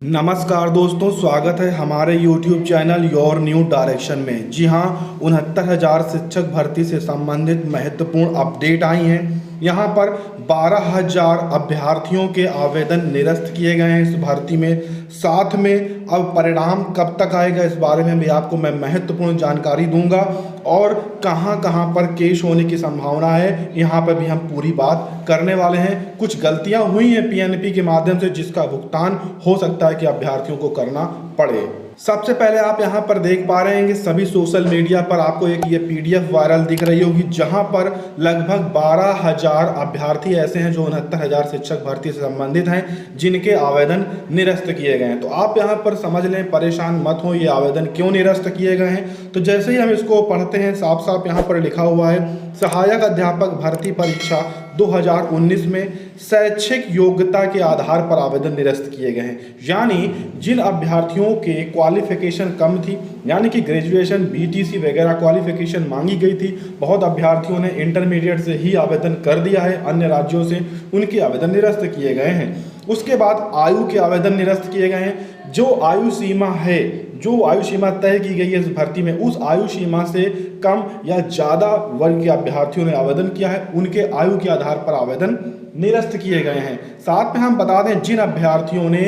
नमस्कार दोस्तों, स्वागत है हमारे YouTube channel your new direction में। जी हाँ, 69,000 शिक्षक भर्ती से संबंधित महत्वपूर्ण अपडेट आई हैं। यहाँ पर 12,000 अभ्यर्थियों के आवेदन निरस्त किए गए हैं इस भर्ती में। साथ में अब परिणाम कब तक आएगा इस बारे में भी आपको मैं महत्वपूर्ण जानकारी दूंगा और कहाँ कहाँ पर केस होने की संभावना है यहाँ पर भी हम पूरी बात करने वाले हैं। कुछ गलतियाँ हुई हैं पीएनपी के माध्यम से जिसका भुगतान हो सकता है कि अभ्यर्थियों को करना पड़े। सबसे पहले आप यहाँ पर देख पा रहे हैं कि सभी सोशल मीडिया पर आपको एक ये पीडीएफ वायरल दिख रही होगी जहाँ पर लगभग 12,000 अभ्यर्थी ऐसे हैं जो 69,000 शिक्षक भर्ती से संबंधित हैं जिनके आवेदन निरस्त किए गए हैं। तो आप यहाँ पर समझ लें, परेशान मत हो, ये आवेदन क्यों निरस्त किए गए हैं। तो जैसे ही हम इसको पढ़ते हैं, साफ साफ यहाँ पर लिखा हुआ है, सहायक अध्यापक भर्ती परीक्षा 2019 में शैक्षिक योग्यता के आधार पर आवेदन निरस्त किए गए हैं। यानी जिन अभ्यर्थियों के क्वालिफिकेशन कम थी, यानी कि ग्रेजुएशन, बीटीसी वगैरह क्वालिफिकेशन मांगी गई थी, बहुत अभ्यर्थियों ने इंटरमीडिएट से ही आवेदन कर दिया है अन्य राज्यों से, उनके आवेदन निरस्त किए गए हैं। उसके बाद आयु के आवेदन निरस्त किए गए हैं। जो आयु सीमा तय की गई है इस भर्ती में, उस आयु सीमा से कम या ज़्यादा वर्ग के अभ्यर्थियों ने आवेदन किया है, उनके आयु के आधार पर आवेदन निरस्त किए गए हैं। साथ में हम बता दें, जिन अभ्यर्थियों ने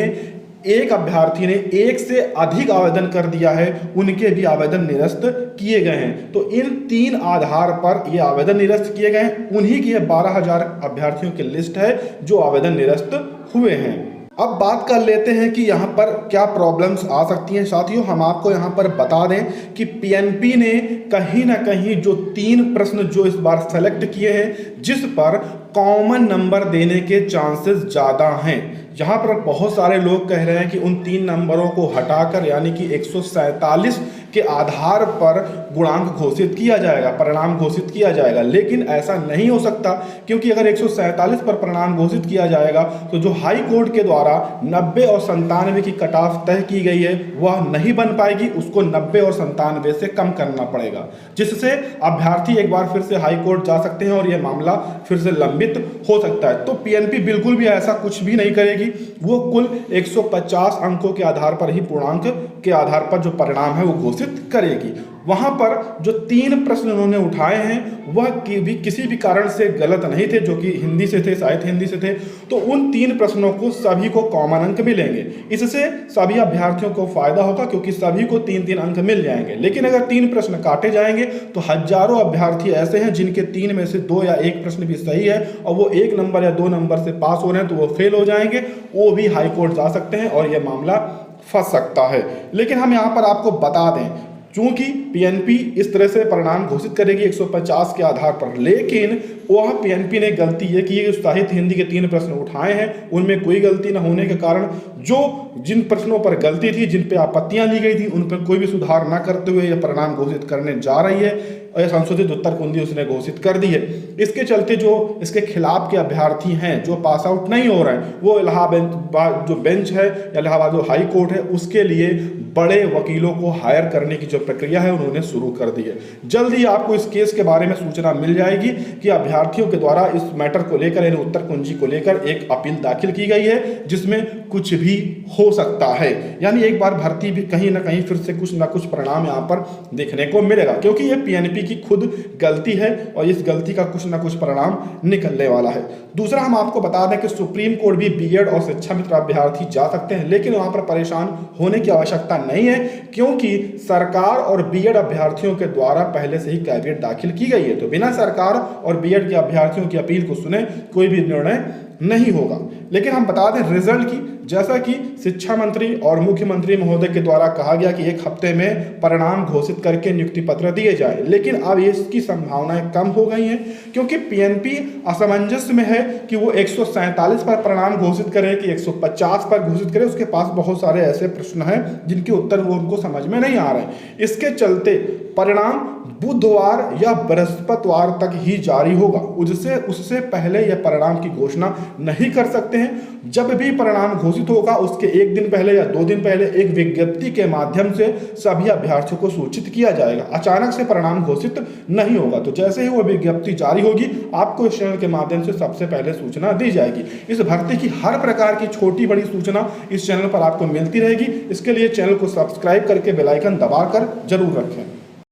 एक अभ्यर्थी ने एक से अधिक आवेदन कर दिया है उनके भी आवेदन निरस्त किए गए हैं। तो इन 3 आधार पर ये आवेदन निरस्त किए गए हैं। उन्हीं की 12,000 अभ्यर्थियों की लिस्ट है जो आवेदन निरस्त हुए हैं। अब बात कर लेते हैं कि यहाँ पर क्या प्रॉब्लम्स आ सकती हैं। साथियों, हम आपको यहाँ पर बता दें कि पीएनपी ने कहीं ना कहीं जो 3 प्रश्न जो इस बार सेलेक्ट किए हैं जिस पर कॉमन नंबर देने के चांसेस ज़्यादा हैं, यहाँ पर बहुत सारे लोग कह रहे हैं कि उन 3 नंबरों को हटाकर यानी कि 147 के आधार पर गुणांक घोषित किया जाएगा, परिणाम घोषित किया जाएगा। लेकिन ऐसा नहीं हो सकता, क्योंकि अगर 147 पर परिणाम घोषित किया जाएगा तो जो हाई कोर्ट के द्वारा 90 और 97 की कट ऑफ तय की गई है वह नहीं बन पाएगी, उसको 90 और 97 से कम करना पड़ेगा, जिससे अभ्यर्थी एक बार फिर से हाई कोर्ट जा सकते हैं और यह मामला फिर से लंबित हो सकता है। तो पीएनपी बिल्कुल भी ऐसा कुछ भी नहीं करेगी, वो कुल 150 अंकों के आधार पर ही, पूर्णांक के आधार पर जो परिणाम है वो घोषित करेगी। वहां पर जो 3 प्रश्न उन्होंने उठाए हैं वह भी किसी भी कारण से गलत नहीं थे, जो कि हिंदी से थे, साहित्य हिंदी से थे। तो उन 3 प्रश्नों को सभी को कॉमन अंक मिलेंगे। इससे सभी अभ्यर्थियों को फायदा होगा क्योंकि सभी को 3-3 अंक मिल जाएंगे। लेकिन अगर 3 प्रश्न काटे जाएंगे तो हजारों अभ्यर्थी ऐसे हैं जिनके 3 में से 2 या 1 प्रश्न भी सही है और वो 1 नंबर या 2 नंबर से पास हो रहे हैं, तो वो फेल हो जाएंगे, वो भी हाई कोर्ट जा सकते हैं और यह मामला फंस सकता है। लेकिन हम यहाँ पर आपको बता दें, चूंकि पीएनपी इस तरह से परिणाम घोषित करेगी 150 के आधार पर, लेकिन वह पीएनपी ने गलती ये की है कि साहित्य हिंदी के 3 प्रश्न उठाए हैं, उनमें कोई गलती न होने के कारण जिन प्रश्नों पर गलती थी, जिन पे आपत्तियां ली गई थी, उन पर कोई भी सुधार न करते हुए यह परिणाम घोषित करने जा रही है और संशोधित उत्तर कुंजी उसने घोषित कर दी है। इसके चलते जो इसके खिलाफ के अभ्यर्थी हैं जो पास आउट नहीं हो रहे हैं, वो इलाहाबाद जो बेंच है, इलाहाबाद जो हाई कोर्ट है, उसके लिए बड़े वकीलों को हायर करने की जो प्रक्रिया है उन्होंने शुरू कर दी है। जल्द ही आपको इस केस के बारे में सूचना मिल जाएगी कि अभ्यर्थियों के द्वारा इस मैटर को लेकर, यानी उत्तर कुंजी को लेकर एक अपील दाखिल की गई है जिसमें कुछ भी हो सकता है। यानी एक बार भर्ती भी कहीं ना कहीं फिर से कुछ ना कुछ परिणाम यहाँ पर देखने को मिलेगा, क्योंकि ये पीएनपी की खुद गलती है और इस गलती का कुछ ना कुछ परिणाम निकलने वाला है। दूसरा, हम आपको बता दें कि सुप्रीम कोर्ट भी बीएड और शिक्षा मित्र अभ्यर्थी जा सकते हैं, लेकिन वहां पर परेशान होने की आवश्यकता नहीं है, क्योंकि सरकार और बीएड अभ्यर्थियों के द्वारा पहले से ही कैविएट दाखिल की गई है। तो बिना सरकार और बीएड के अभ्यर्थियों की अपील को सुने कोई भी निर्णय नहीं होगा। लेकिन हम बता दें रिजल्ट की, जैसा कि शिक्षा मंत्री और मुख्यमंत्री महोदय के द्वारा कहा गया कि 1 हफ्ते में परिणाम घोषित करके नियुक्ति पत्र दिए जाए, लेकिन अब इसकी संभावनाएं कम हो गई हैं, क्योंकि पीएनपी असमंजस में है कि वो 147 पर परिणाम घोषित करे कि 150 पर घोषित करे। उसके पास बहुत सारे ऐसे प्रश्न हैं जिनके उत्तर वो उनको समझ में नहीं आ रहे। इसके चलते परिणाम बुधवार या बृहस्पतिवार तक ही जारी होगा, उससे पहले यह परिणाम की घोषणा नहीं कर सकते हैं। जब भी परिणाम घोषित घोषित होगा उसके एक दिन पहले या 2 दिन पहले एक विज्ञप्ति के माध्यम से सभी अभ्यर्थियों को सूचित किया जाएगा। अचानक से परिणाम घोषित नहीं होगा। तो जैसे ही वो विज्ञप्ति जारी होगी आपको इस चैनल के माध्यम से सबसे पहले सूचना दी जाएगी। इस भर्ती की हर प्रकार की छोटी बड़ी सूचना इस चैनल पर आपको मिलती रहेगी। इसके लिए चैनल को सब्सक्राइब करके बेल आइकन दबाकर जरूर रखें।